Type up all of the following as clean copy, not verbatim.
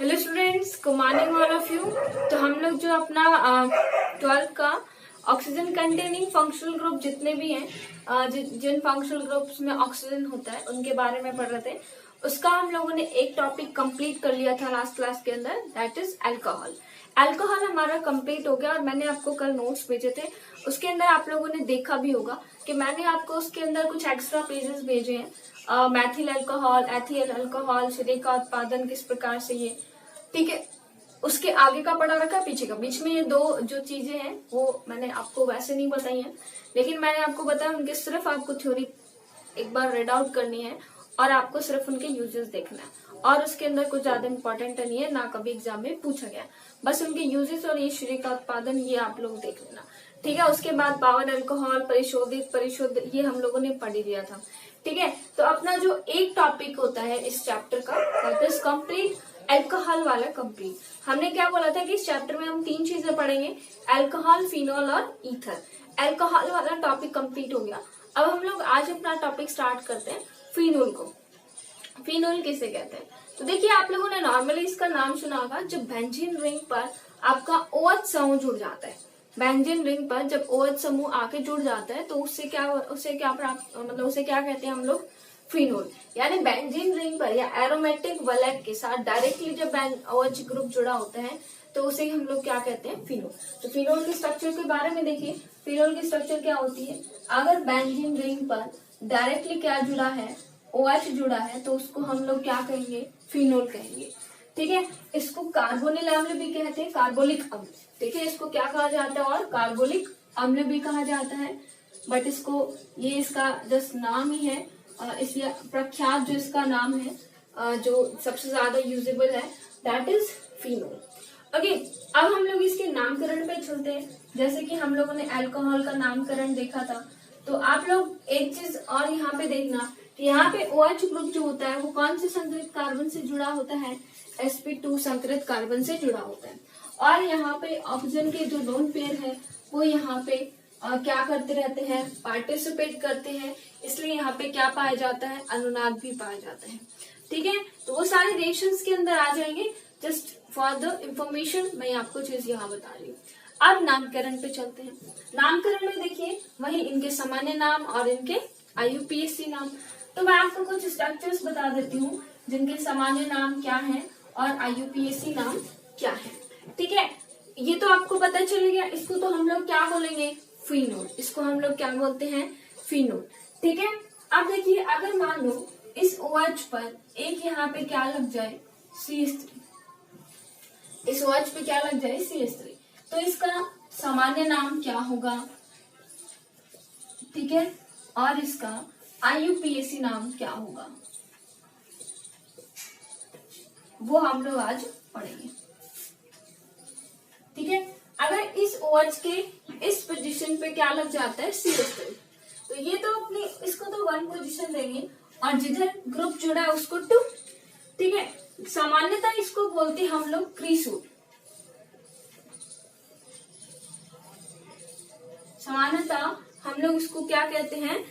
Hello students, good morning all of you. तो हम लोग जो अपना 12th का ऑक्सीजन कंटेनिंग फंक्शनल ग्रुप जितने भी हैं, जिन फंक्शनल ग्रुप्स में ऑक्सीजन होता है उनके बारे में पढ़ रहे थे। उसका हम लोगों ने एक टॉपिक कंप्लीट कर लिया था लास्ट क्लास के अंदर, दैट इज अल्कोहल। अल्कोहल हमारा कंप्लीट हो गया और मैंने आपको कल नोट्स भेजे थे। उसके अंदर आप लोगों ने देखा भी होगा कि मैंने आपको उसके अंदर कुछ एक्स्ट्रा पेजेस भेजे हैं। मैथिल अल्कोहल, एथिल अल्कोहल, श्रेय का उत्पादन किस प्रकार से, ये ठीक है। उसके आगे का पढ़ा रखा, पीछे का, बीच में ये दो जो चीजें हैं वो मैंने आपको वैसे नहीं बताई हैं, लेकिन मैंने आपको बताया उनके सिर्फ आपको थ्योरी एक बार रीड आउट करनी है और आपको सिर्फ उनके यूजेस देखना है। और उसके अंदर कुछ ज्यादा इंपॉर्टेंट नहीं है, ना कभी एग्जाम में पूछा गया। बस उनके यूजेस और ये श्रेय का उत्पादन ये आप लोग देख लेना, ठीक है। उसके बाद पावन अल्कोहल, परिशोधित, परिशुद्ध, ये हम लोगों ने पढ़ ही लिया था, ठीक है। तो अपना जो एक टॉपिक होता है इस चैप्टर का, दैट इज कंप्लीट, अल्कोहल वाला कंप्लीट। हमने क्या बोला था कि इस चैप्टर में हम 3 चीजें पढ़ेंगे, अल्कोहल, फिनोल और ईथर। अल्कोहल वाला टॉपिक कंप्लीट हो गया। अब हम लोग आज अपना टॉपिक स्टार्ट करते हैं फिनोल को। फिनोल किसे कहते हैं? तो देखिए, आप लोगों ने नॉर्मली इसका नाम सुना होगा। जब बेंजीन रिंग पर आपका OH समूह जुड़ जाता है, बेंजीन रिंग पर जब OH समूह आके जुड़ जाता है तो उसे क्या प्राप्त, मतलब उसे क्या कहते हैं हम लोग? फिनोल। यानी बेंजीन रिंग पर या एरोमेटिक वलय के साथ डायरेक्टली जब OH ग्रुप जुड़ा होता है तो उसे हम लोग क्या कहते हैं? फिनोल। तो फिनोल के स्ट्रक्चर के बारे में देखिए, फिनोल की स्ट्रक्चर क्या होती है। अगर बेंजीन रिंग पर डायरेक्टली क्या जुड़ा है, OH जुड़ा है, तो उसको हम लोग क्या कहेंगे? फिनोल कहेंगे, ठीक है। इसको कार्बोनिल अम्ल भी कहते हैं, कार्बोलिक अम्ल, ठीक है। इसको क्या कहा जाता है? और कार्बोलिक अम्ल भी कहा जाता है। बट इसको, ये इसका जस्ट नाम ही है, इसलिए प्रख्यात जो इसका नाम है, जो सबसे ज्यादा यूजेबल है, दैट इज फिनोल। ओके, अब हम लोग इसके नामकरण पे चलते हैं। जैसे कि हम लोगों ने अल्कोहल का नामकरण देखा था, तो आप लोग एक चीज और यहाँ पे देखना कि यहाँ पे OH ग्रुप जो होता है वो कौन से संकरित कार्बन से जुड़ा होता है? sp2 संकरित कार्बन से जुड़ा होता है। और यहाँ पे ऑक्सीजन के जो लोन पेयर है वो यहाँ पे क्या करते रहते हैं? पार्टिसिपेट करते हैं। इसलिए यहाँ पे क्या पाया जाता है? अनुनाद भी पाया जाता है, ठीक है। तो वो सारे रिएक्शंस के अंदर आ जाएंगे। जस्ट फॉर द इंफॉर्मेशन मैं आपको चीज यहाँ बता रही हूँ। अब नामकरण पे चलते हैं। नामकरण में देखिए, वही इनके सामान्य नाम और इनके IUPAC नाम। तो मैं आपको कुछ स्ट्रक्चर्स बता देती हूँ जिनके सामान्य नाम क्या है और IUPAC नाम क्या है, ठीक है। ये तो आपको पता चल गया। इसको तो हम लोग क्या बोलेंगे? फिनोल। इसको हम लोग क्या बोलते हैं? फिनोल, ठीक है। अब देखिए, अगर मान लो इस OH पर एक यहाँ पे क्या लग जाए? CH3। इस OH पे क्या लग जाए? CH3। तो इसका सामान्य नाम क्या होगा? ठीक है। और इसका IUPAC नाम क्या होगा? वो हम लोग आज पढ़ेंगे, ठीक है। अगर इस OH के इस पोजीशन पे क्या लग जाता है? CH3, तो ये तो अपनी, इसको तो 1 पोजीशन देंगे और जिधर ग्रुप जुड़ा है उसको 2, ठीक है। सामान्यतः इसको बोलते हैं हम लोग क्रीसोल। सामान्यतः हम लोग इसको क्या कहते हैं?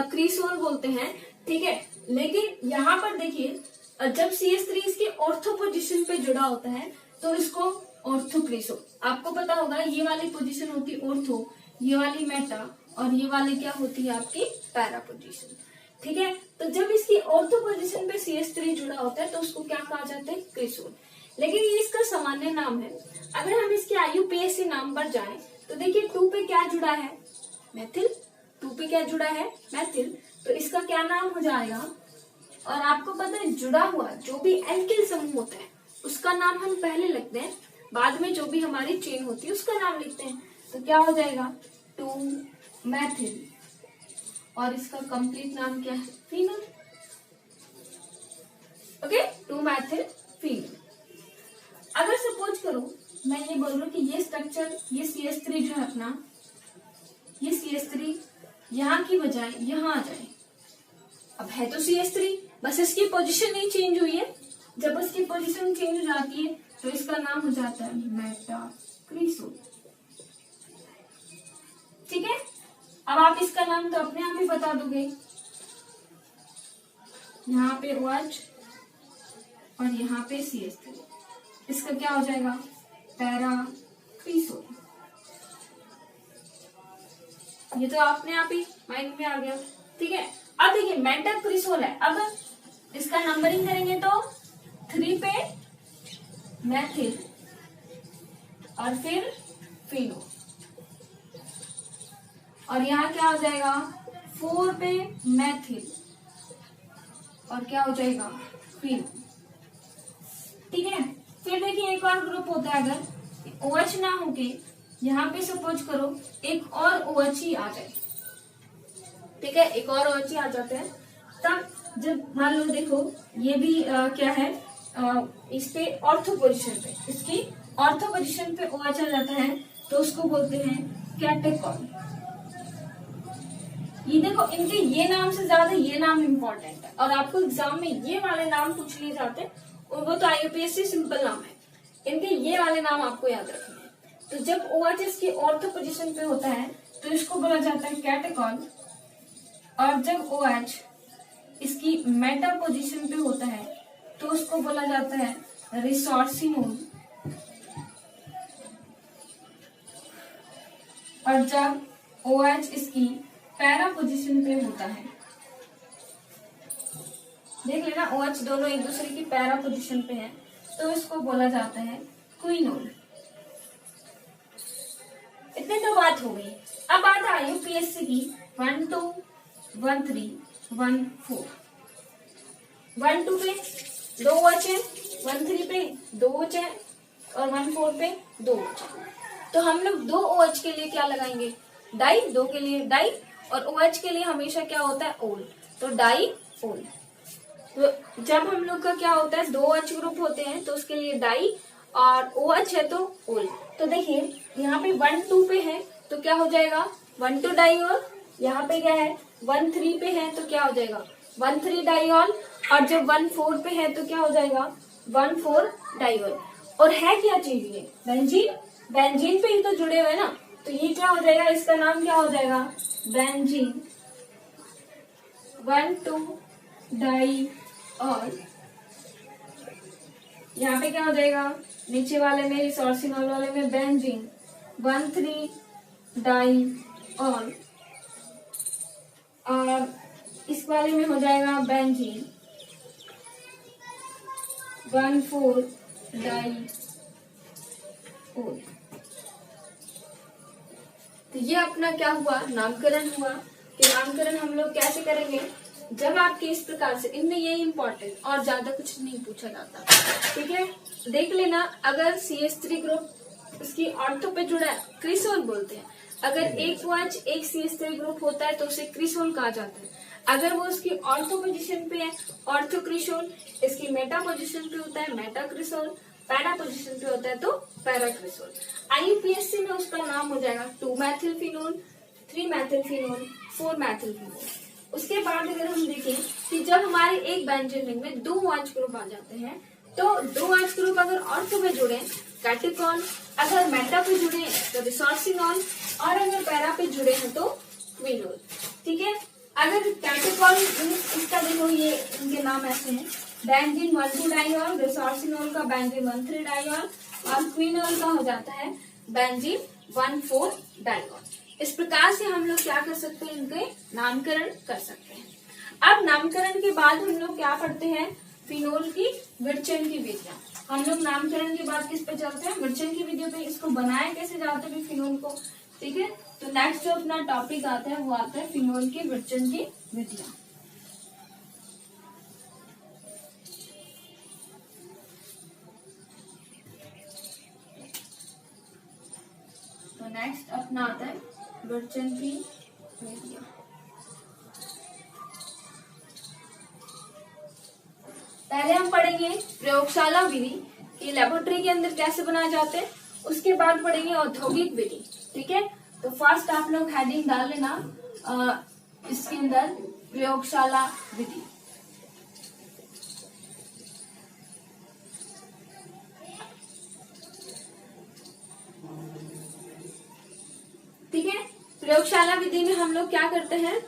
क्रीसोल बोलते हैं, ठीक है। लेकिन यहाँ पर देखिए, जब CH3 इसके ऑर्थो पोजीशन पे जुड़ा होता है तो इसको ऑर्थो क्रीसोल। आपको पता होगा ये वाली पोजीशन होती है ऑर्थो, ये वाली मेटा, और ये वाली क्या होती है? आपकी पैरा पोजीशन, ठीक है। तो जब इसकी ऑर्थो पोजीशन पे CH3 जुड़ा होता है तो उसको क्या कहा जाता है? क्रीसोल। लेकिन ये इसका सामान्य नाम है। अगर हम इसके IUPAC नाम पर जाए तो देखिए, 2 पे क्या जुड़ा है? मैथिल। 2 पे क्या जुड़ा है? मैथिल। तो इसका क्या नाम हो जाएगा? और आपको पता है, जुड़ा हुआ जो भी एल्किल समूह होता है उसका नाम हम पहले लिखते हैं, बाद में जो भी हमारी चेन होती है उसका नाम लिखते हैं। तो क्या हो जाएगा? 2 मैथिल, और इसका कंप्लीट नाम क्या है? फिनोल। Okay, 2 Maithil phenol. अगर सपोज करो मैं ये बोल रहा हूँ कि ये स्ट्रक्चर, ये CH3 जो है अपना, ये CH3 यहाँ की बजाय यहाँ आ जाए। अब है तो CH3, बस इसकी पोजीशन नहीं चेंज हुई है। जब इसकी पोजीशन चेंज हो जाती है तो इसका नाम हो जाता है मेटाक्रीसोल, ठीक है। अब आप इसका नाम तो अपने आप ही बता दोगे। यहाँ पे OH और यहाँ पे CH3, इसका क्या हो जाएगा, पैराक्रिसोल। ये तो अपने आप ही माइंड में आ गया, ठीक है। अब देखिए मेटाक्रिसोल है, अब इसका नंबरिंग करेंगे तो 3 पे मैथिल और फिर फिनो, और यहाँ क्या हो जाएगा 4 पे मैथिल और क्या हो जाएगा फिनो, ठीक है। फिर देखिए एक और ग्रुप होता है, अगर OH ना होके यहाँ पे सपोज करो एक और OH ही आ जाए, ठीक है, एक और OH ही आ जाते हैं, तब जब मान लो देखो ये भी क्या है, इस पे ऑर्थो पोजिशन पे, इसकी ऑर्थो पोजिशन पे OH आ जाता है तो उसको बोलते हैं कैटेकॉन। ये देखो इनके ये नाम से ज्यादा ये नाम इम्पोर्टेंट है, और आपको एग्जाम में ये वाले नाम पूछ लिए जाते हैं, और वो तो IUPAC सिंपल नाम है, इनके ये वाले नाम आपको याद रखने हैं। तो जब OH इसकी ऑर्थो पोजिशन पे होता है तो इसको बोला जाता है कैटेकॉन, और जब OH इसकी मेटा पोजिशन पे होता है तो उसको बोला जाता है रिसोर्सिनोल, और जब OH इसकी पैरा पोजिशन पे होता है, देख लेना OH दोनों एक दूसरे की पैरा पोजिशन पे है, तो इसको बोला जाता है क्विनोल। इतने तो बात हो गई। अब बात आई UPSC की 1, 2, 1, 3, 1, 4। 1, 2 पे 2 OH है, 1, 3 पे 2 OH है, और 1, 4 पे 2 OH है। तो हम लोग 2 OH के लिए क्या लगाएंगे, डाई, 2 के लिए डाई, और OH के लिए हमेशा क्या होता है ओल, तो डाई ओल। तो जब हम लोग का क्या होता है 2 OH ग्रुप होते हैं तो उसके लिए डाई, और OH है तो ओल। तो देखिए यहाँ पे 1, 2 पे है तो क्या हो जाएगा 1, 2 डाईऑल, यहाँ पे क्या है 1, 3 पे है तो क्या हो जाएगा 1, 3 डाईऑल, और जब 1, 4 पे है तो क्या हो जाएगा 1, 4 डाईऑल। और है क्या चीज ये, बेंजीन, बेंजीन पे ही तो जुड़े हुए ना, तो ये क्या हो जाएगा, इसका नाम क्या हो जाएगा बेंजीन 1, 2 डाईऑल। यहाँ पे क्या हो जाएगा, नीचे वाले में रिसोर्सिनोल वाले में बेंजीन 1, 3 डाईऑल, और इस वाले में हो जाएगा बेंजीन 1, 4 डाईऑल। तो ये अपना क्या हुआ, नामकरण हुआ। कि नामकरण हम लोग कैसे करेंगे, जब आपके इस प्रकार से, इनमें ये इंपॉर्टेंट और ज्यादा कुछ नहीं पूछा जाता, ठीक है। देख लेना, अगर CH3 ग्रुप इसकी ऑर्थो पे जुड़ा है क्रिसोल बोलते हैं, अगर एक OH एक CH3 ग्रुप होता है तो उसे क्रिसोल कहा जाता है। अगर वो उसकी ऑर्थो पोजिशन पे है ऑर्थो क्रिसोल, इसकी मेटा पोजिशन पे होता है मेटा क्रिसोल, पैरा पोजिशन पे होता है तो पैरा क्रिसोल। IUPAC में उसका नाम हो जाएगा 2 Maithil phenol, 3 Maithil phenol, 4 Maithil phenol. उसके बाद अगर हम देखें कि जब हमारे एक बेंजीन रिंग में 2 OH ग्रुप आ जाते हैं, तो 2 OH ग्रुप अगर ऑर्थो पे जुड़े कैटेकॉन, अगर मेटा पे जुड़े तो रिसोर्सिनोल, और अगर पैरा पे जुड़े हैं तो क्विनोल, ठीक है। अगर कैटेकॉन, इसका देखो ये इनके नाम ऐसे हैं, बेंजीन 1, 2 डाईऑल, रिसोर्सिनोल का बेंजीन 1, 3 डाईऑल, और क्विनोल का हो जाता है बेंजीन 1, 4 डाईऑल। इस प्रकार से हम लोग क्या कर सकते हैं, इनके नामकरण कर सकते हैं। अब नामकरण के बाद हम लोग क्या पढ़ते हैं, फिनोल की विरचन की विधियां। हम लोग नामकरण के बाद किस पे चलते हैं, विरचन की विधियों पे। इसको बनाया कैसे जाते हैं फिनोल को, ठीक है। तो नेक्स्ट जो अपना टॉपिक आता है वो आता है फिनोल की विरचन की विधियां। तो नेक्स्ट अपना आता है विरचन की विधियां। पहले हम पढ़ेंगे प्रयोगशाला विधि कि लेबोरेटरी के अंदर कैसे बनाए जाते हैं, उसके बाद पढ़ेंगे औद्योगिक विधि, ठीक है। तो फर्स्ट आप लोग हेडिंग डाल लेना इसके अंदर प्रयोगशाला विधि। ठीक है, प्रयोगशाला विधि में हम लोग क्या करते हैं,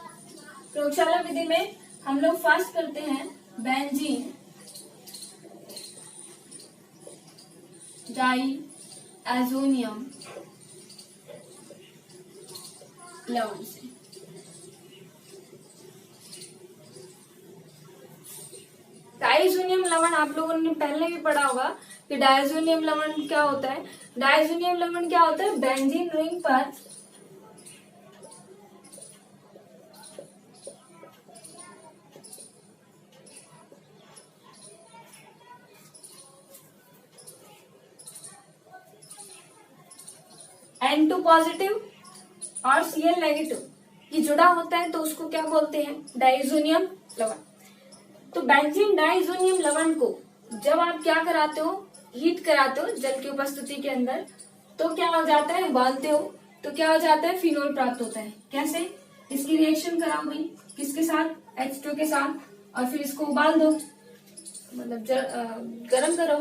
प्रयोगशाला विधि में हम लोग फर्स्ट करते हैं बेंजीन डाइएजोनियम लवण से। डाइएजोनियम लवण आप लोगों ने पहले भी पढ़ा होगा कि डाइएजोनियम लवण क्या होता है। डाइएजोनियम लवण क्या होता है, बेंजीन रिंग पर N2 पॉजिटिव और Cl नेगेटिव ये जुड़ा होता है तो उसको क्या बोलते हैं, डाइएजोनियम लवण। तो बेंजीन डाइएजोनियम लवण को जब आप क्या कराते हो, हीट कराते हो जल की उपस्थिति के अंदर, तो क्या हो जाता है, उबालते हो तो क्या हो जाता है, फिनोल प्राप्त होता है। कैसे, इसकी रिएक्शन कराओ भाई, किसके साथ, H2 के साथ, और फिर इसको उबाल दो, मतलब गर्म करो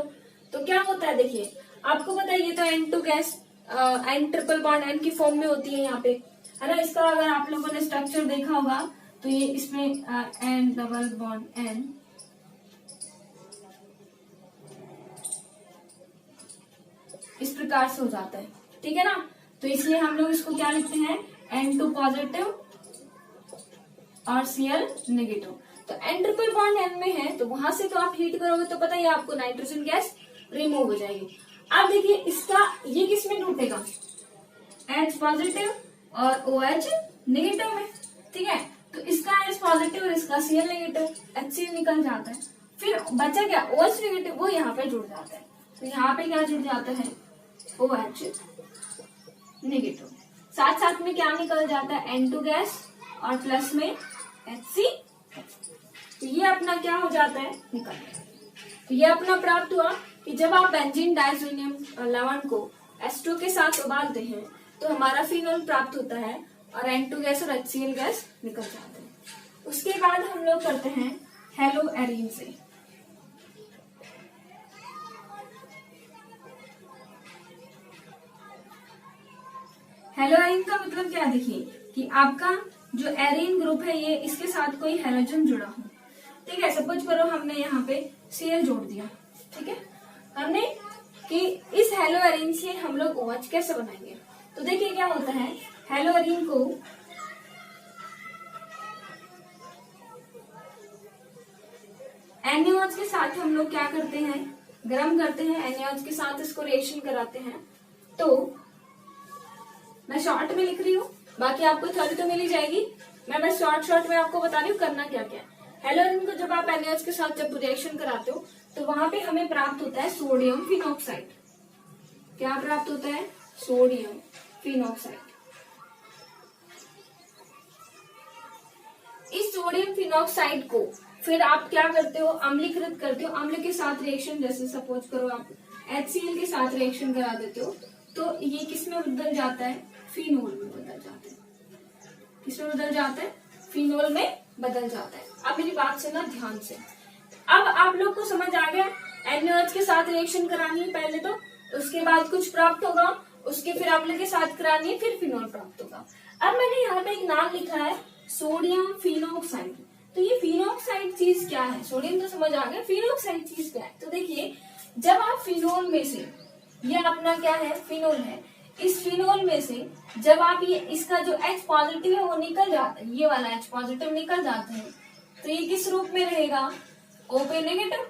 तो क्या होता है। देखिए आपको पता है ये तो N2 gas N triple bond N की फॉर्म में होती है यहाँ पे, है ना। इसका अगर आप लोगों ने स्ट्रक्चर देखा होगा तो ये इसमें N डबल बॉन्ड N, इस प्रकार से हो जाता है, ठीक है ना। तो इसलिए हम लोग इसको क्या लिखते हैं, N2 पॉजिटिव और Cl नेगेटिव। तो N ट्रिपल बॉन्ड N में है तो वहां से तो आप हीट करोगे तो पता ही आपको नाइट्रोजन गैस रिमूव हो जाएगी। अब देखिए इसका ये किस में टूटेगा, H पॉजिटिव और OH नेगेटिव में, ठीक है। तो इसका H पॉजिटिव और इसका Cl नेगेटिव, HCl निकल जाता है, फिर बचा क्या, OH नेगेटिव, वो यहाँ पे जुड़ जाता है। तो यहाँ पे क्या जुड़ जाता है, OH नेगेटिव, साथ साथ में क्या निकल जाता है, N2 गैस और प्लस में HC। तो ये अपना क्या हो जाता है, निकल जाता है। तो ये अपना प्राप्त हुआ कि जब आप बेंजीन डाइएजोनियम लवण को H2 के साथ उबालते हैं तो हमारा फिनोल प्राप्त होता है और N2 गैस और HCl गैस निकल जाते हैं। उसके बाद हम लोग करते हैं हेलोएरीन से। हेलोएरीन का मतलब क्या है, देखिए कि आपका जो एरीन ग्रुप है ये इसके साथ कोई हेलोजन जुड़ा हो, ठीक है। सपोज करो हमने यहाँ पे Cl जोड़ दिया, ठीक है, हमने कि इस हेलोएरीन से हम लोग OH कैसे बनाएंगे। तो देखिए क्या होता है, हेलोएरीन को NaOH के साथ हम लोग क्या करते हैं, गर्म करते हैं, NaOH के साथ इसको रिएक्शन कराते हैं। तो मैं शॉर्ट में लिख रही हूँ, बाकी आपको थ्योरी तो मिल ही जाएगी, मैं शॉर्ट में आपको बता रही हूँ करना क्या क्या है। हेलोएरीन को जब आप NaOH के साथ जब रिएक्शन कराते हो तो वहां पे हमें प्राप्त होता है सोडियम फिनॉक्साइड। क्या प्राप्त होता है, सोडियम फिनॉक्साइड। इस सोडियम फिनॉक्साइड को फिर आप क्या करते हो, अम्लीकृत करते हो, अम्ल के साथ रिएक्शन, जैसे सपोज करो आप HCl के साथ रिएक्शन करा देते हो तो ये किस में बदल जाता है, फिनोल में बदल जाता है। किसमें बदल जाता है, फिनोल में बदल जाता है। अब मेरी बात सुनना ध्यान से, अब आप लोग को समझ आ गया NaOH के साथ रिएक्शन करानी है पहले, तो उसके बाद कुछ प्राप्त होगा, उसके फिर अम्ल के साथ करानी है, फिर फिनोल प्राप्त होगा। अब मैंने यहाँ पे एक नाम लिखा है सोडियम फिनॉक्साइड। तो ये फिनॉक्साइड चीज क्या है, सोडियम तो समझ आ गया, फिनॉक्साइड चीज क्या है। तो देखिए जब आप फिनोल में से, ये अपना क्या है, फिनोल है, इस फिनोल में से जब आप ये इसका जो H पॉजिटिव है वो निकल जाता है, ये वाला H पॉजिटिव निकल जाता है, तो ये किस रूप में रहेगा, OP नेगेटिव।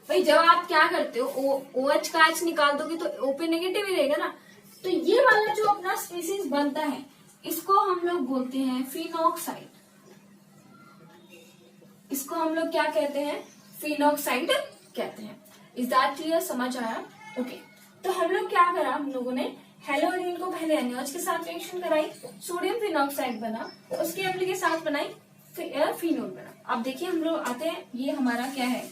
भाई जब आप क्या करते हो, OH का H निकाल दोगे तो OP नेगेटिव ही रहेगा ना। तो ये वाला जो अपना स्पीसीज बनता है इसको हम लोग बोलते हैं फिनॉक्साइड। इसको हम लोग क्या कहते हैं, फिनॉक्साइड कहते हैं। इज दैट क्लियर, समझ आया, ओके। तो हम लोग क्या करा, हम लोगों ने हेलोएरीन को पहले NaOH के साथ रिएक्शन कराई, सोडियम फिनॉक्साइड बना, उसके अम्ल के साथ बनाई फिनोल बना। अब देखिए हम लोग आते हैं, ये हमारा क्या है,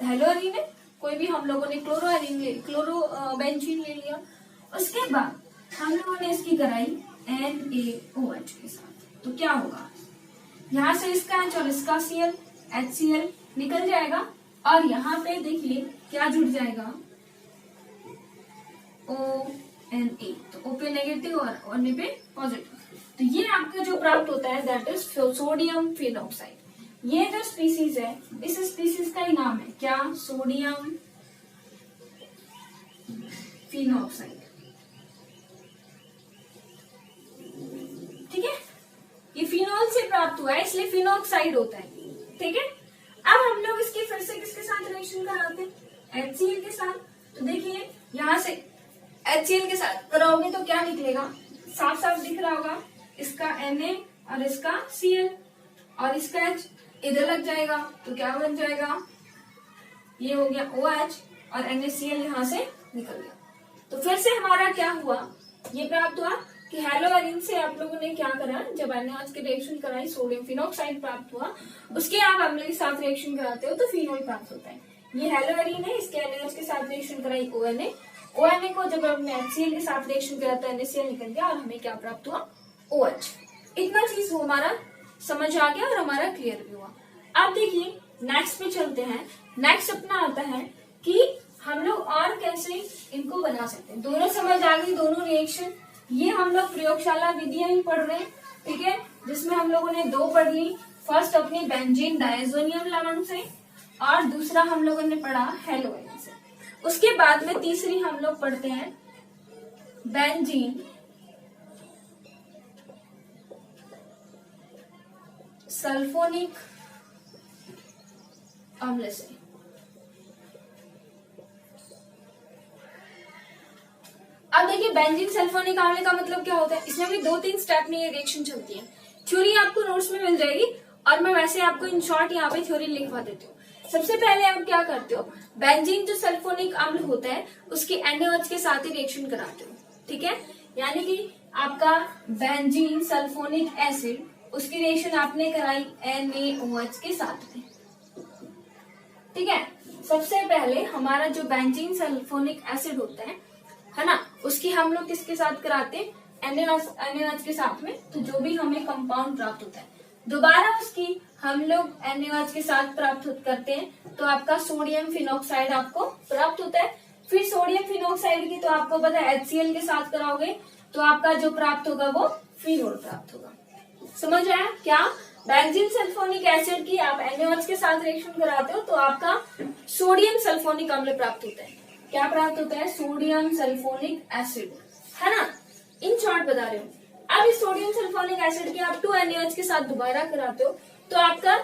हेलोएरीन है, कोई भी हम लोगों ने क्लोरोबेंजीन ले लिया। उसके बाद हम लोगों ने इसकी कराई NaOH के साथ, तो क्या होगा, यहाँ से इसका H और इसका Cl, HCl निकल जाएगा और यहाँ पे देखिए क्या जुड़ जाएगा, ONA, तो OP नेगेटिव और Na पे पॉजिटिव। तो ये आपका जो प्राप्त होता है दैट इज सोडियम फिनॉक्साइड। ये जो स्पीसीज है, इस स्पीसीज का ही नाम है क्या, सोडियम फिनॉक्साइड। ठीक है, ये फिनॉल से प्राप्त हुआ है इसलिए फिनॉक्साइड होता है। ठीक है, अब हम लोग इसकी फिर से किसके साथ रिएक्शन कराते हैं, HCl के साथ। तो देखिए यहां से HCl के साथ कराओगे तो क्या निकलेगा, साफ साफ दिख रहा होगा, इसका Na और इसका Cl और इसका H इधर लग जाएगा तो क्या बन जाएगा, ये हो गया OH और NaCl यहां से निकल गया। तो फिर से हमारा क्या हुआ, ये प्राप्त हुआ कि हेलोएरिन से आप लोगों ने क्या करा, जब NaOH की रिएक्शन कराई सोडियम फिनॉक्साइड प्राप्त हुआ, उसके आप अम्ल के साथ रिएक्शन कराते हो तो फिनॉल प्राप्त होता है। ये हेलोएरिन है, इसके NaOH के साथ रिएक्शन कराई ONA को जब हमने HCl के साथ रिएक्शन कराया तो NaCl निकल गया और हमें क्या प्राप्त हुआ, OH। इतना चीज वो हमारा समझ आ गया और हमारा क्लियर भी हुआ। अब देखिए नेक्स्ट पे चलते हैं। नेक्स्ट अपना आता है कि हम लोग और कैसे इनको बना सकते हैं। दोनों समझ आ गई, दोनों रिएक्शन। ये हम लोग प्रयोगशाला विधियां ही पढ़ रहे हैं, ठीक है, जिसमें हम लोगों ने दो पढ़ ली। फर्स्ट अपनी बेंजीन डायजोनियम लवण से और दूसरा हम लोगों ने पढ़ा हेलोएरिन से। उसके बाद में तीसरी हम लोग पढ़ते हैं बेंजीन सल्फोनिक अम्ल से। अब देखिए बेंजीन सल्फोनिक अम्ल का मतलब क्या होता है, इसमें भी 2-3 स्टेप में ये रिएक्शन चलती है। थ्योरी आपको नोट्स में मिल जाएगी और मैं वैसे आपको इन शॉर्ट यहाँ पे थ्योरी लिखवा देती हूँ। सबसे पहले आप क्या करते हो, बेंजीन जो सल्फोनिक अम्ल होता है उसकी NaOH के साथ ही रिएक्शन कराते हो। ठीक है, यानी कि आपका बेंजीन सल्फोनिक एसिड, उसकी रिएक्शन आपने कराई NaOH के साथ में। ठीक है, सबसे पहले हमारा जो बेंजीन सल्फोनिक एसिड होता है ना, उसकी हम लोग किसके साथ कराते हैं, NaOH के साथ में। तो जो भी हमें कंपाउंड प्राप्त होता है दोबारा उसकी हम लोग NaOH के साथ प्राप्त करते हैं तो आपका सोडियम फिनॉक्साइड आपको प्राप्त होता है। फिर सोडियम फिनॉक्साइड की तो आपको पता है HCl के साथ कराओगे तो आपका जो प्राप्त होगा वो फिनोल प्राप्त होगा। समझ आया क्या, बेंजीन सल्फोनिक एसिड की आप NaOH के साथ रिएक्शन कराते हो तो आपका सोडियम सल्फोनिक अम्ल प्राप्त होता है। क्या प्राप्त होता है, सोडियम सल्फोनिक एसिड, है ना, इन शॉर्ट बता रहे हो। अब इस सोडियम सल्फोनिक एसिड की आप 2NaOH के साथ दोबारा कराते हो तो आपका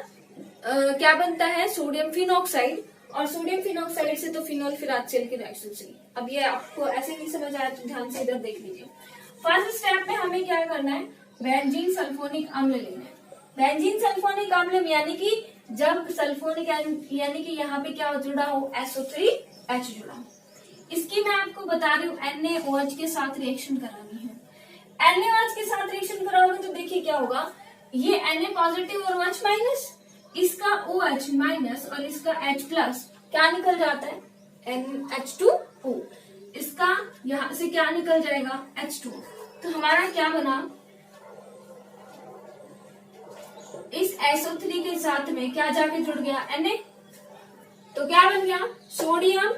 क्या बनता है, सोडियम फिनॉक्साइड, और सोडियम फिनॉक्साइड से तो फिनोल फिर HCl की रिएक्शन से। अब ये आपको ऐसे नहीं समझ आया तो ध्यान से इधर देख लीजिए। फर्स्ट स्टेप में हमें क्या करना है, बेंजीन सल्फोनिक अम्ल लेना है। बेंजीन सल्फोनिक अम्ल यानी कि जब सल्फोनिक यानी कि यहाँ पे क्या जुड़ा हो, SO3H जुड़ा हो। इसकी मैं आपको बता रही हूँ NaOH के साथ रिएक्शन करानी है। NaOH के साथ रिएक्शन कराओगे तो देखिए क्या होगा, ये Na पॉजिटिव और OH माइनस, इसका OH माइनस और इसका H प्लस क्या निकल जाता है, NH2O। इसका यहां से क्या निकल जाएगा, H2। तो हमारा क्या बना, इस SO3 के साथ में क्या जाके जुड़ गया, Na। तो क्या बन गया, सोडियम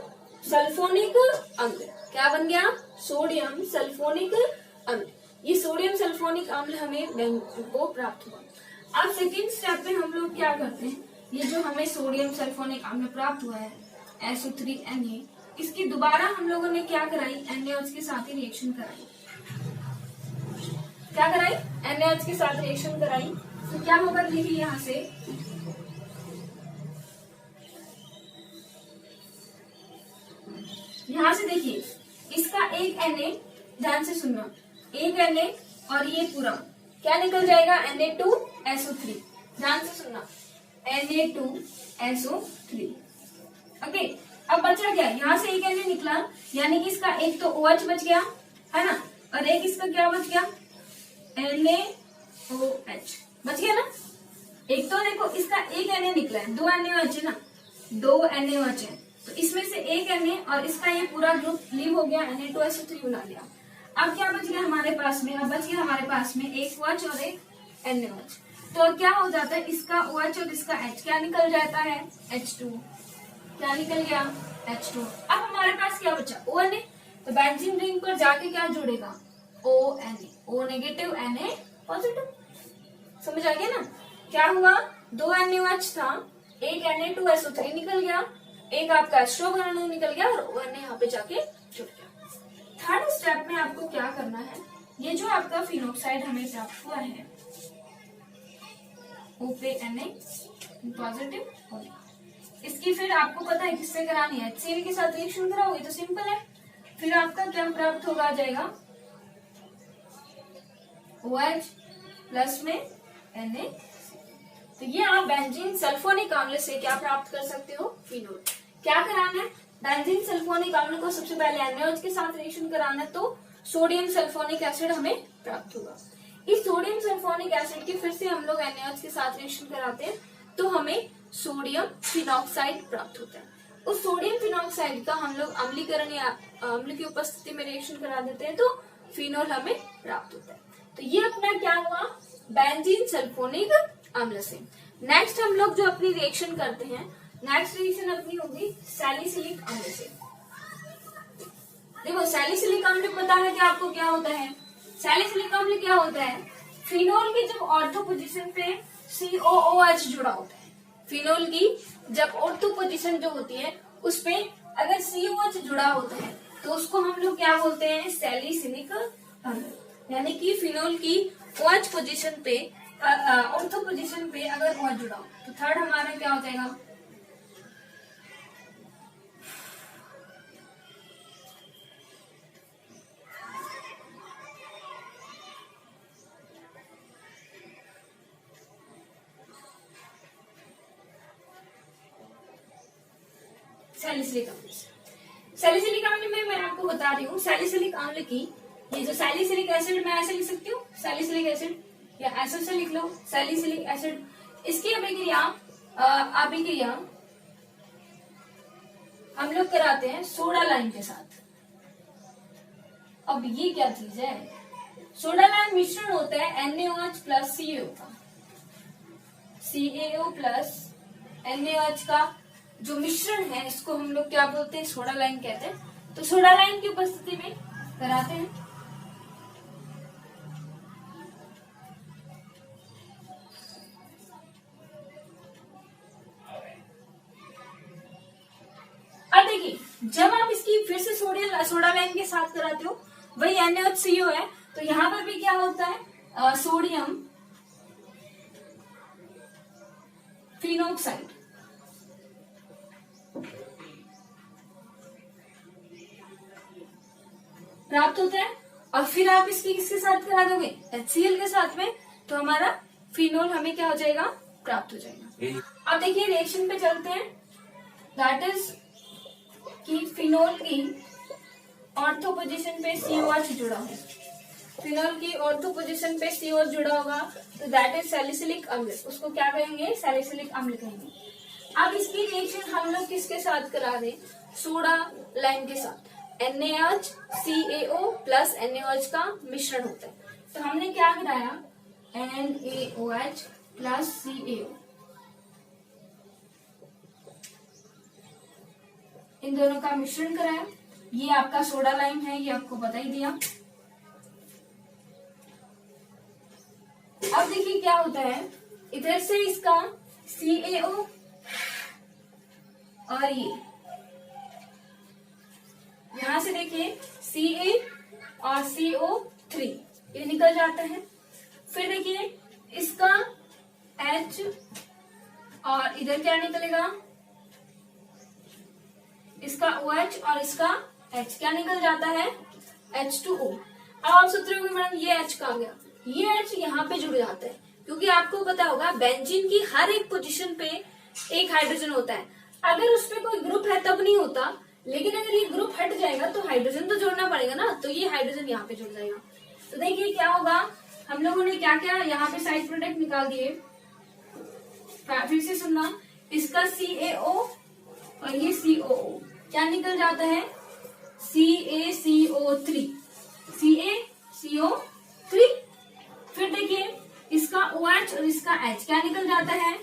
सल्फोनिक अम्ल। क्या बन गया, सोडियम सल्फोनिक अम्ल। ये सोडियम सल्फोनिक अम्ल हमें को प्राप्त हुआ। अब सेकेंड स्टेप में हम लोग क्या करते हैं, ये जो हमें सोडियम सल्फोनिक अम्ल प्राप्त हुआ है SO3Na, इसकी दोबारा हम लोगों ने क्या कराई, NaOH के साथ ही रिएक्शन कराई। क्या कराई, NaOH के साथ रिएक्शन कराई। तो क्या होगा, देखिए यहाँ से देखिए इसका एक Na, ध्यान से सुनना, एक Na और ये पूरा क्या निकल जाएगा, Na2SO3। ध्यान से सुनना, Na2SO3। ओके, अब बचा क्या, यहाँ से एक Na निकला, यानी कि इसका एक तो OH बच गया, है ना, और एक इसका क्या बच गया, NaOH बच गया ना। एक तो देखो इसका एक Na निकला है, 2 NaOH है ना, 2 NaOH है, तो इसमें से एक Na और इसका ये पूरा ग्रुप लीव हो गया, Na2SO3 बना लिया। अब क्या बच गया हमारे पास में, अब बच गया हमारे पास में एक OH और एक NaOH। तो क्या हो जाता है, इसका OH और इसका H क्या निकल जाता है, H2। क्या निकल गया, H2। अब हमारे पास क्या बचा, ONA। तो बेंजीन रिंग पर जाके क्या जुड़ेगा, ONA, O negative Na positive. समझ आ गया ना, क्या हुआ, 2 NaOH था, एक Na2SO3 निकल गया, एक आपका H2 निकल गया और ONA यहाँ पे जाके जुड़ गया। थर्ड स्टेप में आपको क्या करना है, ये जो आपका फिनोक्साइड हमें प्राप्त हुआ है O पे Na पॉजिटिव होगा, इसकी फिर आपको पता है किससे करानी है, HCl के साथ रिएक्शन कराओगे तो सिंपल है, फिर आपका क्या प्राप्त होगा आ जाएगा OH प्लस में Na। तो ये आप बेंजीन सल्फोनिक अम्ल से क्या प्राप्त कर सकते हो, फिनोल। क्या कराना है, बेंजीन सल्फोनिक अम्ल को सबसे पहले NaOH के साथ रिएक्शन कराना है, तो सोडियम सल्फोनिक एसिड हमें प्राप्त होगा। इस सोडियम सल्फोनिक एसिड की फिर से हम लोग NaOH के साथ रिएक्शन कराते हैं तो हमें सोडियम फिनॉक्साइड प्राप्त होता है। उस सोडियम फिनॉक्साइड का हम लोग अम्लीकरण या अम्ल की उपस्थिति में रिएक्शन करा देते हैं तो फिनोल हमें प्राप्त होता है। तो ये अपना क्या हुआ, बेंजीन सल्फोनिक अम्ल से। नेक्स्ट हम लोग जो अपनी रिएक्शन करते हैं, नेक्स्ट रिएक्शन अपनी होगी सैलिसिलिक अम्ल से। देखो सैलिसिलिक अम्ल पता है कि आपको क्या होता है, सैलिसिलिक अम्ल क्या होता है, फिनोल की जब ऑर्थो पोजीशन पे COOH जुड़ा होता है, फिनोल की जब ऑर्थो पोजीशन जो होती है उस पे अगर COH जुड़ा होता है तो उसको हम लोग क्या बोलते हैं, सैलिसिलिक अम्ल। यानी कि फिनोल की OH पोजीशन पे ऑर्थो पोजीशन पे अगर OH जुड़ा हो तो थर्ड हमारा क्या हो जाएगा, सैलिसिलिक अम्ल। सैलिसिलिक अम्ल में मैं आपको बता रही हूँ, सैलिसिलिक अम्ल की ये जो सैलिसिलिक एसिड मैं ऐसे लिख सकती हूँ, सैलिसिलिक एसिड या ऐसे से लिख लो सैलिसिलिक एसिड। इसकी अभिक्रिया हम लोग कराते हैं सोडा लाइम के साथ। अब ये क्या चीज है, सोडा लाइम मिश्रण होता है NaOH प्लस CaO का, CaO प्लस NaOH का जो मिश्रण है इसको हम लोग क्या बोलते हैं, सोडा लाइम कहते हैं। तो सोडा लाइम की उपस्थिति में कराते हैं। अब देखिए जब आप इसकी फिर से सोडा लाइम के साथ कराते हो, वही NaOHCO है, तो यहाँ पर भी क्या होता है, सोडियम फिनोक्साइड प्राप्त होता है। और फिर आप इसकी किसके साथ करा दोगे, HCl के साथ में, तो हमारा फिनोल हमें क्या हो जाएगा, प्राप्त हो जाएगा। अब देखिए रिएक्शन पे चलते हैं, दैट इज कि फिनोल की ऑर्थो पोजीशन पे COH जुड़ा है, फिनोल की ऑर्थो पोजीशन पे COH जुड़ा होगा तो दैट इज सैलिसिलिक अम्ल, उसको क्या कहेंगे, सैलिसिलिक अम्ल कहेंगे। अब इसकी रिएक्शन हम लोग किसके साथ करा दें, सोडा लाइम के साथ, NaOH प्लस NaOH का मिश्रण होता है। तो हमने क्या कराया, NaOH प्लस CaO, इन दोनों का मिश्रण कराया। ये आपका सोडा लाइम है, ये आपको बता ही दिया। अब देखिए क्या होता है, इधर से इसका CaO और ये यहां से देखिए Ca और CO3 ये निकल जाता है। फिर देखिए इसका H और इधर क्या निकलेगा, इसका OH और इसका H क्या निकल जाता है, H2O। अब आप सोच रहे होंगे मैडम ये H कहाँ गया, ये H यहाँ पे जुड़ जाता है, क्योंकि आपको पता होगा बेंजीन की हर एक पोजीशन पे एक हाइड्रोजन होता है। अगर उसपे कोई ग्रुप है तब नहीं होता, लेकिन अगर ये ग्रुप हट जाएगा तो हाइड्रोजन तो जोड़ना पड़ेगा ना, तो ये हाइड्रोजन यहाँ पे जुड़ जाएगा। तो देखिए क्या होगा, हम लोगों ने क्या क्या यहाँ पे साइड प्रोडक्ट निकाल दिए, फिर से सुनना, इसका CaO और ये COO क्या निकल जाता है, CaCO3, CaCO3। फिर देखिए इसका OH और इसका H क्या निकल जाता है,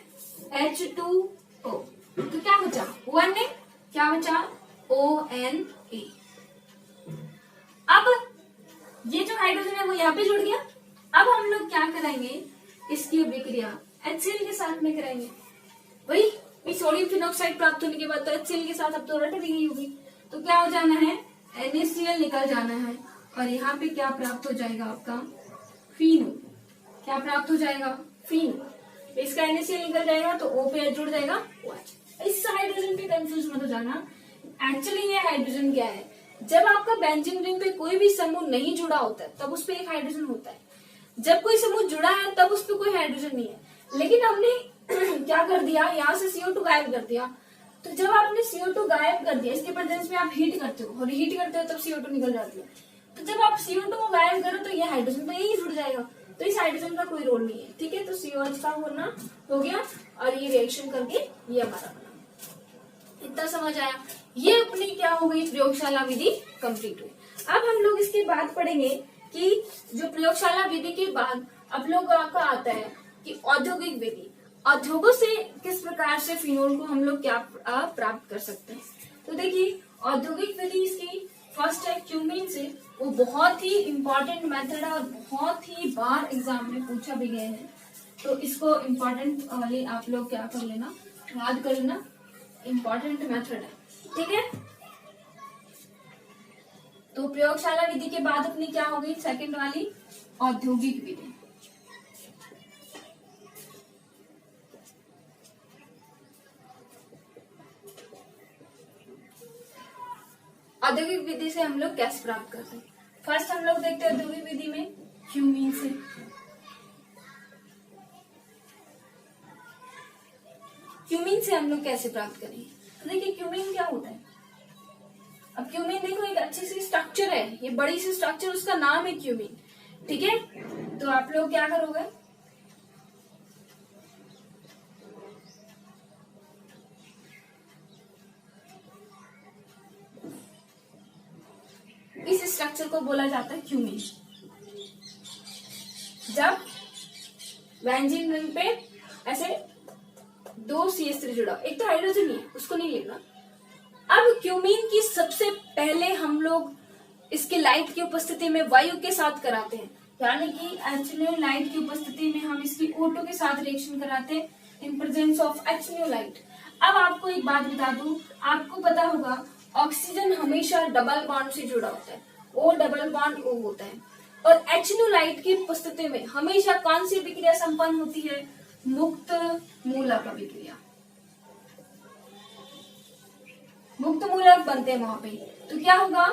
H2O। तो क्या बचा, वन ने क्या बचा, ONA। अब ये जो हाइड्रोजन है वो यहाँ पे जुड़ गया। अब हम लोग क्या करेंगे, इसकी अभिक्रिया HCl के साथ में करेंगे। वही सोडियम फिनॉक्साइड प्राप्त होने के बाद तो HCl के साथ अब तो रट दी गई होगी, तो क्या हो जाना है, NaCl निकल जाना है और यहाँ पे क्या प्राप्त हो जाएगा आपका फीनो। क्या प्राप्त हो जाएगा फीनो। इसका NaCl निकल जाएगा तो O पे H जुड़ जाएगा OH। इस हाइड्रोजन पे कंफ्यूज मत हो जाना। एक्चुअली ये हाइड्रोजन क्या है, जब आपका बेंजीन रिंग पे कोई भी समूह नहीं जुड़ा होता है तब उस पे एक हाइड्रोजन होता है, जब कोई समूह जुड़ा है तब उस पे कोई हाइड्रोजन नहीं है। लेकिन हमने क्या कर दिया, यहाँ से CO2 गायब कर दिया। तो जब आपने CO2 गायब कर दिया, इसके प्रेजेंस में आप हीट करते हो और हीट करते हो तब CO2 निकल जाती है। तो जब आप CO2 को गायब करो तो ये हाइड्रोजन तो यही जुड़ जाएगा, तो इस हाइड्रोजन का कोई रोल नहीं है। ठीक है, तो COH का होना हो गया और ये रिएक्शन करके ये हमारा बना। इतना समझ आया। ये अपनी क्या हो गई, प्रयोगशाला विधि कंप्लीट हुई। अब हम लोग इसके बाद पढ़ेंगे कि जो प्रयोगशाला विधि के बाद अब लोग आपका आता है कि औद्योगिक विधि। उद्योगों से किस प्रकार से फिनोल को हम लोग क्या प्राप्त कर सकते हैं। तो देखिए औद्योगिक विधि इसकी फर्स्ट है क्यूमीन से। वो बहुत ही इंपॉर्टेंट मेथड है और बहुत ही बार एग्जाम में पूछा भी गया है, तो इसको इम्पोर्टेंट वाले आप लोग क्या कर लेना, याद कर लेना, इम्पोर्टेंट मेथड है। ठीक है, तो प्रयोगशाला विधि के बाद अपनी क्या हो गई सेकंड वाली औद्योगिक विधि। औद्योगिक विधि से हम लोग गैस प्राप्त करते हैं। फर्स्ट हम लोग देखते हैं औद्योगिक विधि में क्यूमीन से। क्यूमीन से हम लोग कैसे प्राप्त करेंगे, तो देखिए क्यूमीन क्या होता है। अब क्यूमीन देखो एक अच्छी सी स्ट्रक्चर है, ये बड़ी सी स्ट्रक्चर, उसका नाम है क्यूमीन। ठीक है, तो आप लोग क्या करोगे, इस स्ट्रक्चर को बोला जाता है क्यूमीन। जब बेंजीन रिंग पे ऐसे दो CH3 जुड़ा, एक तो हाइड्रोजन ही है उसको नहीं लेना। अब क्यूमीन की सबसे पहले हम लोग इसके लाइट की उपस्थिति में वायु के साथ कराते हैं, यानी कि एक्चुअली लाइट की उपस्थिति में हम इसकी O2 के साथ रिएक्शन कराते हैं in presence of HNO light. अब आपको एक बात बता दूं, आपको पता होगा ऑक्सीजन हमेशा डबल बॉन्ड से जुड़ा होता है, O डबल बॉन्ड O होता है, और HNO लाइट की उपस्थिति में हमेशा कौन सी विक्रिया संपन्न होती है, मुक्त मूलक अभिक्रिया, मुक्त मूलक बनते हैं वहां पे। तो क्या होगा,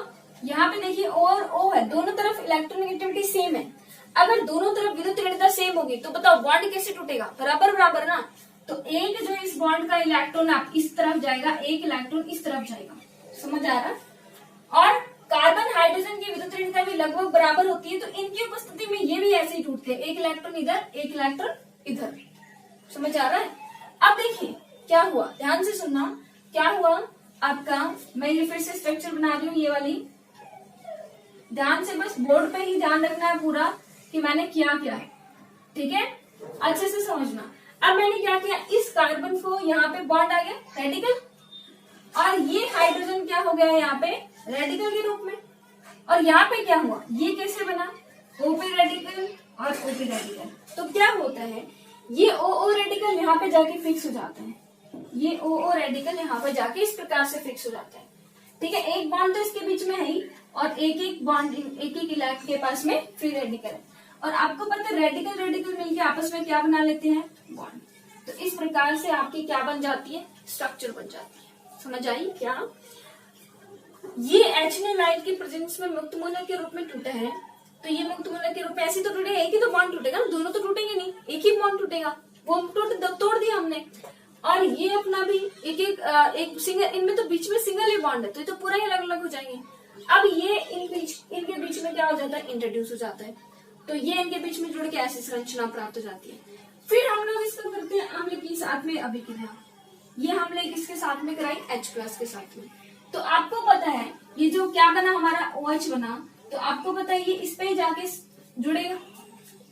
यहाँ पे देखिए O और O है, दोनों तरफ इलेक्ट्रोनेगेटिविटी सेम है। अगर दोनों तरफ विद्युत ऋणता सेम होगी तो बताओ बॉन्ड कैसे टूटेगा, बराबर बराबर ना। तो एक जो इस बॉन्ड का इलेक्ट्रॉन आप इस तरफ जाएगा, एक इलेक्ट्रॉन इस तरफ जाएगा, समझ आ रहा। और कार्बन हाइड्रोजन की विद्युत ऋणता भी लगभग बराबर होती है, तो इनकी उपस्थिति में ये भी ऐसे ही टूटते हैं, एक इलेक्ट्रॉन इधर एक इलेक्ट्रॉन इधर, समझ आ रहा है। अब देखिए क्या हुआ, ध्यान से सुनना, क्या हुआ आपका, मैं ये फिर से स्ट्रक्चर बना रही हूँ ये वाली, ध्यान से बस बोर्ड पे ही ध्यान रखना है पूरा कि मैंने किया क्या है। ठीक है, अच्छे से समझना। अब मैंने क्या किया, इस कार्बन को यहाँ पे बॉन्ड आ गया रेडिकल, और ये हाइड्रोजन क्या हो गया यहाँ पे रेडिकल के रूप में, और यहाँ पे क्या हुआ, ये कैसे बना, O पे रेडिकल और O पे रेडिकल। तो क्या होता है, ये OO रेडिकल यहाँ पे जाके फिक्स हो जाता है, ये OO रेडिकल यहाँ पे जाके इस प्रकार से फिक्स हो जाता है। ठीक है, एक बॉन्ड तो इसके बीच में है ही, और एक एक बॉन्ड एक एक इलेक्ट्रॉन के पास में फ्री रेडिकल है, और आपको पता है रेडिकल रेडिकल मिलके आपस में क्या बना लेते हैं, बॉन्ड। तो इस प्रकार से आपकी क्या बन जाती है, स्ट्रक्चर बन जाती है। समझ आई क्या, ये HNO लाइट की प्रेजेंस में मुक्त मूलक के रूप में टूटा है, तो ये मुक्त मूलक के रूप में ऐसे तो टूटेगा, एक ही तो बॉन्ड टूटेगा ना, दोनों तो टूटेंगे नहीं, एक ही बॉन्ड टूटेगा, वो तोड़ दिया हमने। और ये अपना भी एक एक सिंगल, इनमें तो बीच में सिंगल ही बॉन्ड है, तो ये तो पूरा ही अलग अलग हो जाएंगे। अब ये इनके बीच में क्या हो जाता है, इंट्रोड्यूस हो जाता है, तो ये इनके बीच में जुड़ के ऐसी संरचना प्राप्त हो जाती है। फिर हम लोग इसको करते हैं अम्ल के साथ में अभिक्रिया। ये हमने किसके साथ में कराई, H+ के साथ में। तो आपको पता है ये जो क्या बना हमारा OH बना, तो आपको पता है ये इस पे जाके जुड़ेगा,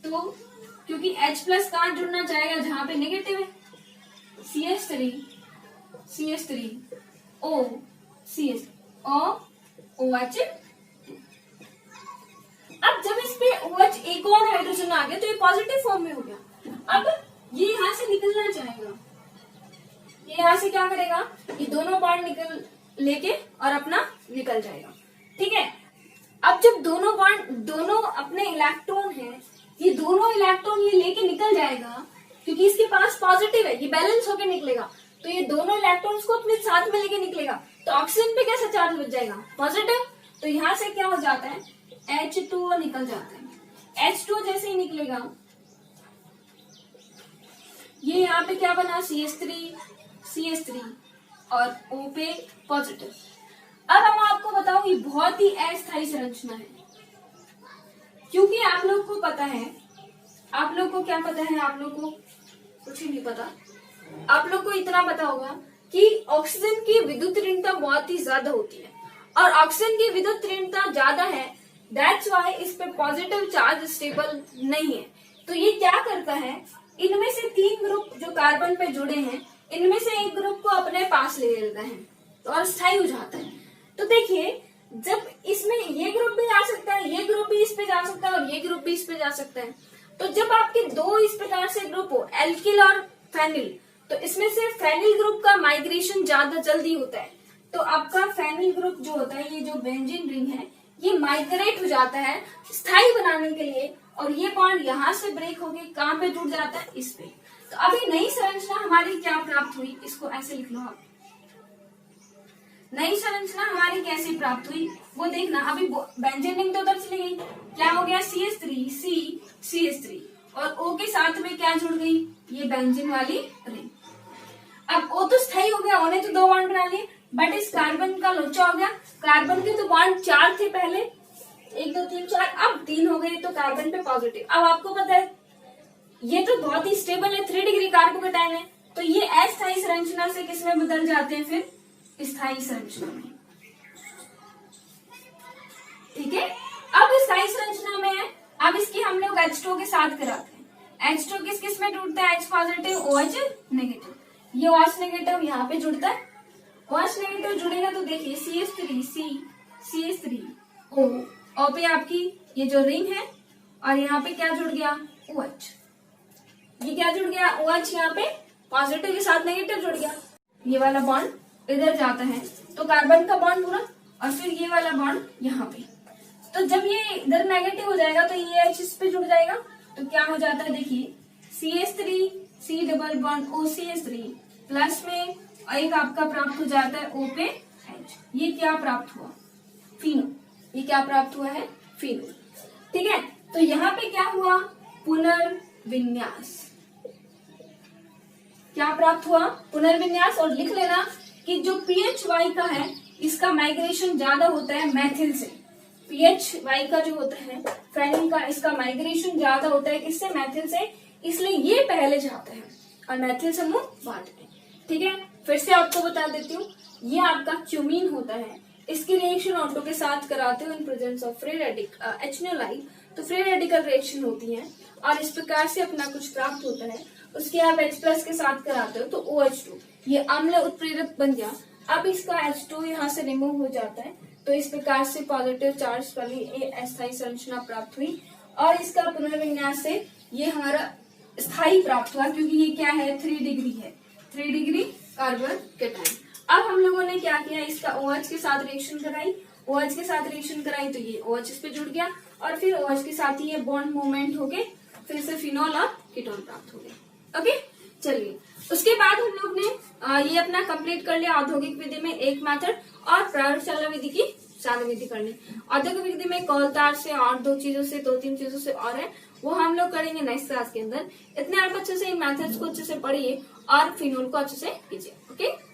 तो क्योंकि H+ कहाँ जुड़ना चाहेगा, जहां पे नेगेटिव है, CH3 O CH OH। अब जब इस पे OH एक और हाइड्रोजन आ गया तो ये पॉजिटिव फॉर्म में हो गया। अब ये यहाँ से निकलना चाहेगा, ये यहाँ से क्या करेगा, ये दोनों बॉन्ड निकल लेके और अपना निकल जाएगा। ठीक है। अब जब दोनों अपने इलेक्ट्रॉन है, ये दोनों इलेक्ट्रॉन ये लेके निकल जाएगा, क्योंकि इसके पास पॉजिटिव है, ये बैलेंस होके निकलेगा, तो ये दोनों इलेक्ट्रॉन्स को अपने साथ में लेके निकलेगा, तो ऑक्सीजन पे कैसा चार्ज बच जाएगा, पॉजिटिव। तो यहाँ से क्या हो जाता है, H2O निकल जाता है। H2O जैसे ही निकलेगा, ये यहाँ पे क्या बना, CH3 और O पे पॉजिटिव। अब हम आपको बताओ, ये बहुत ही अस्थायी संरचना है, क्योंकि आप लोग को पता है, आप लोग को क्या पता है, आप लोग को कुछ ही नहीं पता। आप लोग को इतना पता होगा कि ऑक्सीजन की विद्युत ऋणता बहुत ही ज्यादा होती है, और ऑक्सीजन की विद्युत ऋणता ज्यादा है, दैट्स वाई इस पे पॉजिटिव चार्ज स्टेबल नहीं है। तो ये क्या करता है, इनमें से 3 ग्रुप जो कार्बन पे जुड़े हैं, इनमें से एक ग्रुप को अपने पास ले लेता है, तो और स्थायी हो जाता है। तो देखिए, जब इसमें ये ग्रुप भी जा सकता है, ये ग्रुप भी इस पे जा सकता है, और ये ग्रुप भी इस पे जा सकता है। तो जब आपके 2 इस प्रकार से ग्रुप हो, एल्किल और फेनिल, तो इसमें से फेनिल ग्रुप का माइग्रेशन ज्यादा जल्दी होता है, तो आपका फेनिल ग्रुप जो होता है, ये जो बेंजीन रिंग है, ये माइग्रेट हो जाता है स्थायी बनाने के लिए, और ये बॉन्ड यहाँ से ब्रेक होके कहाँ पे जुड़ जाता है, इस पे। तो अभी नई संरचना हमारी क्या प्राप्त हुई, इसको ऐसे लिख लो आप, नई संरचना हमारी कैसे प्राप्त हुई वो देखना। अभी बेंजीन रिंग तो उधर चली गई, क्या हो गया, CH3 और O के साथ में क्या जुड़ गई, ये बेंजीन वाली रिंग। अब O तो स्थायी हो गया, O ने तो 2 बॉन्ड बना लिए, बट इस कार्बन का लोचा हो गया। कार्बन के तो बॉन्ड 4 थे पहले, 1 2 3 4, अब 3 हो गए, तो कार्बन पे पॉजिटिव। अब आपको पता है ये तो बहुत ही स्टेबल है, 3 डिग्री कार्बोकेटाइन है, तो ये अस्थायी संरचना से किसमें बदल जाते हैं, फिर स्थायी संरचना में। ठीक है, अब स्थायी संरचना में है, अब इसकी हम लोग H2O के साथ कराते हैं। H2O किस किस में जुड़ता है, H पॉजिटिव, OH नेगेटिव, ये OH नेगेटिव यहाँ पे जुड़ता है। OH नेगेटिव जुड़ेगा तो देखिए CH3 O पे आपकी ये जो रिंग है, और यहाँ पे क्या जुड़ गया, OH, ये क्या जुड़ गया, OH, यहाँ पे पॉजिटिव के साथ नेगेटिव जुड़ गया, ये वाला बॉन्ड इधर जाता है, तो कार्बन का बॉन्ड पूरा, और फिर ये वाला बॉन्ड यहाँ पे। तो जब ये इधर नेगेटिव हो जाएगा तो ये H इस पे जुड़ जाएगा, तो क्या हो जाता है, देखिए CH3 C double bond OCH3 plus में एक आपका प्राप्त हो जाता है O पे H, ये क्या प्राप्त हुआ, फिनोल, ये क्या प्राप्त हुआ है, फिनोल। ठीक है, तो यहाँ पे क्या हुआ, पुनर्विन्यास, क्या प्राप्त हुआ, पुनर्विन्यास। और लिख लेना कि जो PHY का है, इसका माइग्रेशन ज्यादा होता है मैथिल से, PHY का जो होता है फेनिल का, इसका माइग्रेशन ज्यादा होता है किससे, मैथिल से, इसलिए ये पहले जाता है और मैथिल समूह बाद में। ठीक है, फिर से आपको बता देती हूँ, ये आपका क्यूमीन होता है, इसकी रिएक्शन ऑटो के साथ कराते हो in presence of free radical HNO, तो फ्री रेडिकल रिएक्शन होती है, और इस प्रकार से अपना कुछ प्राप्त होता है। उसके आप H+ के साथ कराते हो तो OH2, ये अम्ल उत्प्रेरक बन गया। अब इसका H2 यहाँ से रिमूव हो जाता है, तो इस प्रकार से पॉजिटिव चार्ज वाली अस्थायी संरचना प्राप्त हुई, और इसका पुनर्विन्यास से ये हमारा स्थायी प्राप्त हुआ, क्योंकि ये क्या है, 3 डिग्री है, 3 डिग्री कार्बन केटाइन। अब हम लोगों ने क्या किया, इसका OH के साथ रिएक्शन कराई, OH के साथ रिएक्शन कराई तो ये OH इस पे जुड़ गया, और फिर OH के साथ ही ये बॉन्ड मूवमेंट हो गए, फिर से फिनोल और कीटोन प्राप्त हो गए। ओके, चलिए उसके बाद हम लोग ने ये अपना कंप्लीट कर लिया औद्योगिक विधि में एक मेथड, और प्रयोगशाला विधि की 4 विधि करनी। औद्योगिक विधि में कोलतार से और 2-3 चीजों से और है, वो हम लोग करेंगे नेक्स्ट क्लास के अंदर। इतने आप अच्छे से इन मेथड्स को अच्छे से पढ़िए और फिनोल को अच्छे से कीजिए। ओके।